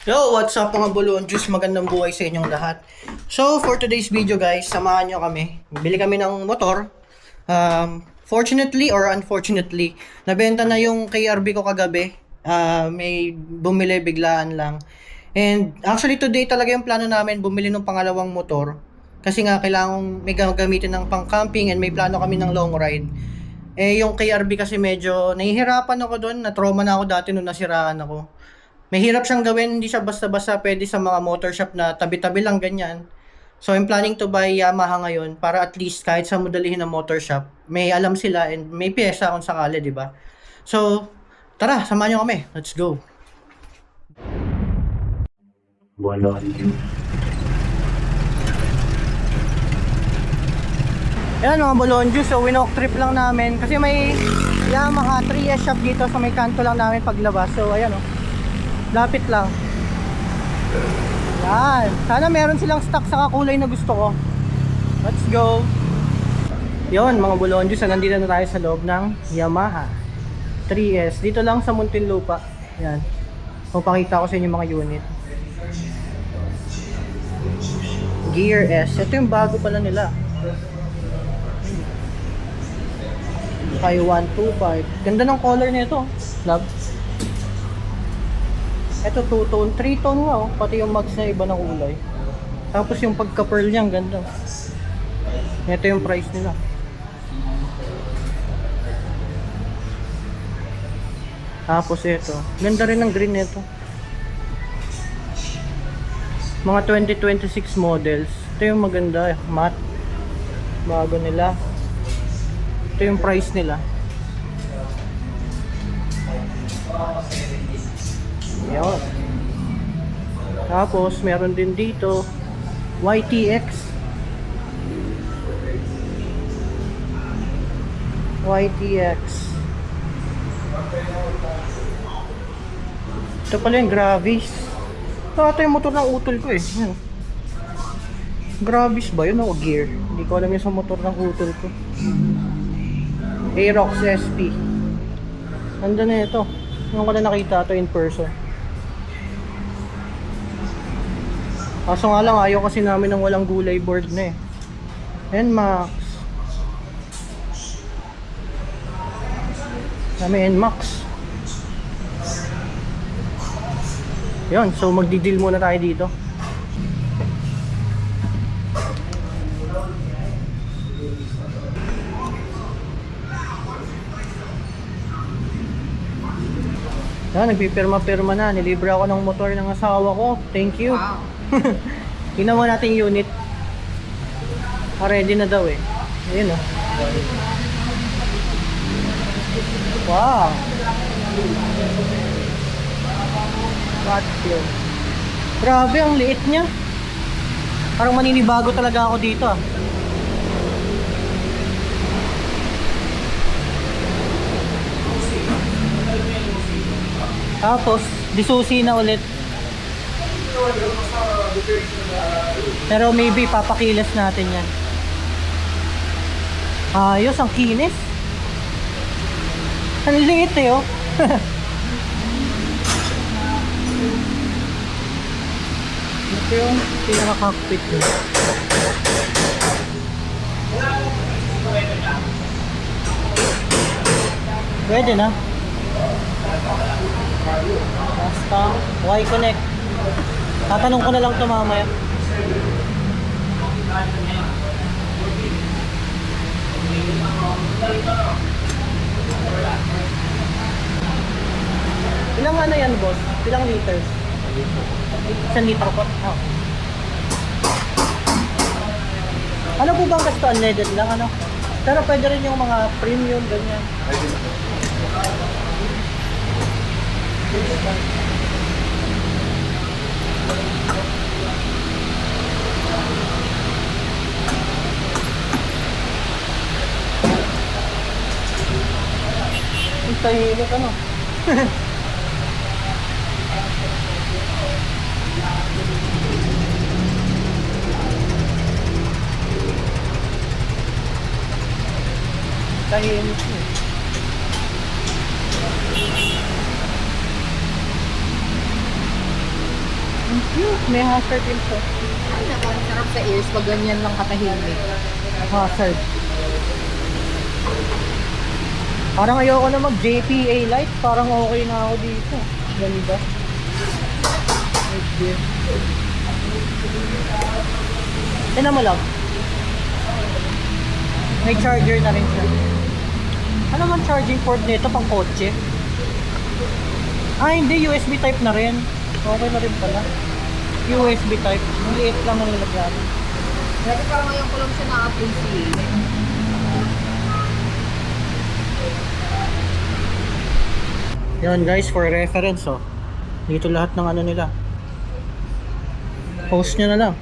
Yo, what's up mga Bulon Juice? Magandang buhay sa inyong lahat. So, for today's video guys, samahan nyo kami. Bili kami ng motor. Fortunately or unfortunately, nabenta na yung KRB ko kagabi. May bumili biglaan lang. And actually today talaga yung plano namin bumili ng pangalawang motor. Kasi nga kailangan may gagamitin ng pang camping and may plano kami ng long ride. Yung KRB kasi medyo nahihirapan ako doon. Na-trauma na ako dati nung nasiraan ako. Mahirap siyang gawin, hindi siya basta-basta pwede sa mga motor shop na tabi-tabi lang ganyan. So I'm planning to buy Yamaha ngayon para at least kahit sa modalihin ng motor shop, may alam sila and may pyesa kung sakali, di ba? So, tara, samahan niyo kami. Let's go. Bueno, Ayan mga Bolon Juice, so winok trip lang namin kasi may Yamaha 3S shop dito sa may kanto lang namin paglabas. So ayan o, lapit lang. Yan, sana meron silang stock sa kulay na gusto ko. Let's go. Yon mga Bolon Juice, nandito na tayo sa loob ng Yamaha 3S. Dito lang sa Muntinlupa. Yan, papakita ko sa inyo mga unit. Gear S, ito yung bago pala nila. Kay 125. Ganda ng color nito. Love. Ito 2-tone, 3-tone nga oh. Pati yung mags na iba ng kulay. Tapos yung pagka-pearl niya, ganda. Ito yung price nila. Tapos ito. Ganda rin ng green nito. Mga 2026 models. Ito yung maganda, matte. Bago nila. Ito yung price nila. Yun. Tapos meron din dito YTX. Ito pala yung Gravis. Ito yung motor ng utol ko eh. Yan. Gravis ba yun o gear? Hindi ko alam yung sa motor ng utol ko. Aerox SP. Ganda na ito. Ngayon ko na nakita ito in person. Kaso nga lang ayaw kasi namin ng walang gulay board na eh. NMAX. Kami NMAX. Yun, so magdi-deal muna tayo dito. Nagpipirma-pirma na. Nilibre ako ng motor ng asawa ko. Thank you. Wow. Tingnan mo natin yung unit. Ready na daw eh. Ayun oh. Wow. Patio. Grabe, ang liit niya. Parang maninibago talaga ako dito ah. Tapos, disusi na ulit. Pero maybe papakilas natin yan. Ayos, ang kinis. Ang liit eh oh. Ito yung pinaka-cockpit nyo. Pwede na. Basta, Y-Connect. Tatanong ko na lang ito mamaya. Ilang ano yan boss? Ilang liters? 1 liter po? Oh. Ano po bang gusto? Unleaded lang ano? Pero pwede rin yung mga premium ganyan. Ang tahimik ano. Tahimik eh. Ang cute. May hazard din siya. Ay, naku, ang sarap sa ears pag ganyan lang katahimik. Hazard. Parang ayoko na mag JPA light. Parang okay na ako dito. Ganda. Tignan mo lang. May charger na rin siya. Ano man charging port nito pang kotse? Ah, hindi. USB type na rin. Okay na rin pala. USB type. Maliit lang ang nilagyan. Dati parang ngayon ko lang siya na-appreciate. Yan guys, for reference oh. Dito lahat ng ano nila. Post nyo na lang.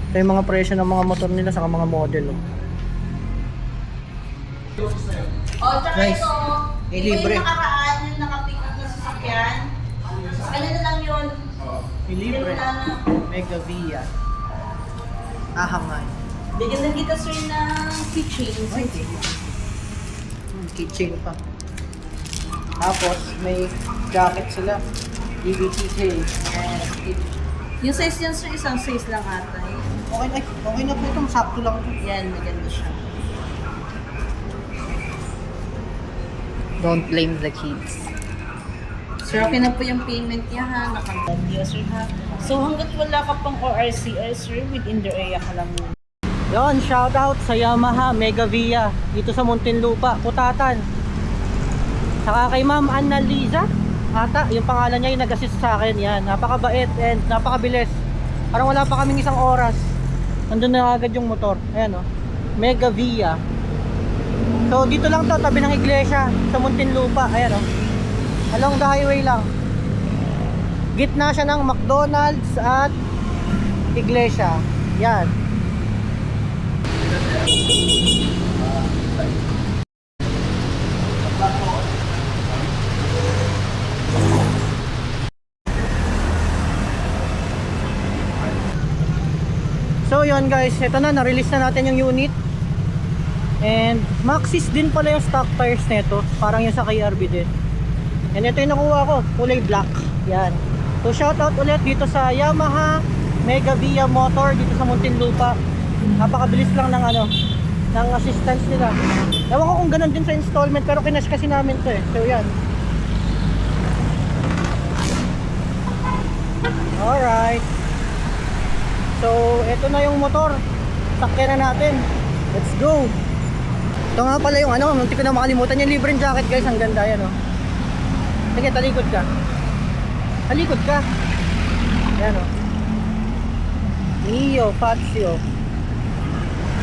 Ito yung mga presyo ng mga motor nila sa mga model oh. Oh, tsaka Guys, ito, eh, ito libre. yung nakaraan yung nakapick up na sasakyan. Ano na lang yun? Libre. Yun na. Mega Via. Ahamay. Bigyan na kita sir ng keychain. Kitchen pa. Tapos may jacket sila. DBTK. Yung size yan sir, isang size lang ata. Okay na po ito. Sakto lang ito. Yan, maganda siya. Don't blame the kids. Sir, okay na po yung payment niya ha. Nakantad niyo sir ha. So hanggat wala ka pang ORCR sir, within the area ka lang muna. Yon, shout out sa Yamaha Mega Via dito sa Muntinlupa, Kutatan. Saka kay Ma'am Annalisa ata, yung pangalan niya yung nag-assist sa akin. Yan, napakabait and napakabilis. Parang wala pa kaming isang oras. Nandun na agad yung motor. Ayan oh, Mega Via. So dito lang to, tabi ng iglesia sa Muntinlupa. Ayan oh, along the highway lang. Gitna siya ng McDonald's at iglesia. Yan. So yun guys, ito na, na-release na natin yung unit. And Maxxis din pala yung stock tires nito, parang yung sa KRB din. And ito yung nakuha ko, kulay black. Yan. So shoutout ulit dito sa Yamaha Mega Via Motor dito sa Muntinlupa. Napakabilis lang ng ano, ng assistance nila. Ewan ko kung ganun din sa installment, pero kinash kasi namin to eh. So yan. Alright. So ito na yung motor. Sakyan na natin. Let's go. Ito nga pala yung ano, munti ko na makalimutan yung libreng jacket guys. Ang ganda yan oh. Sige, talikod ka. Talikod ka. Yan oh. Mio, Fazio.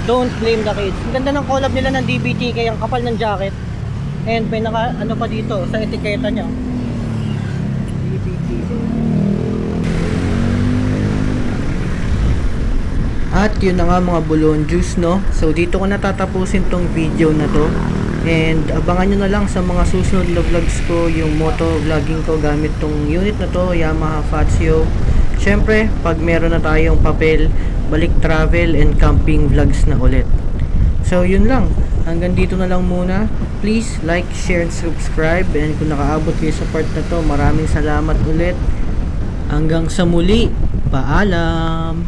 Don't blame the kids. Ang ganda ng collab nila ng DBT, kaya ang kapal ng jacket. And may naka ano pa dito sa etiketa niya. DBT. At yun na nga mga bulon juice no. So dito ko natatapusin tong video na to. And abangan nyo na lang sa mga susunod na vlogs ko yung moto vlogging ko gamit tong unit na to, Yamaha Fazio. Syempre pag meron na tayong papel, balik travel and camping vlogs na ulit. So yun lang, hanggang dito na lang muna. Please like, share and subscribe. And kung nakaabot kayo sa part na to, maraming salamat ulit. Hanggang sa muli, paalam.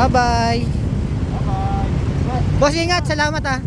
Bye-bye. Boss, ingat. Salamat ah.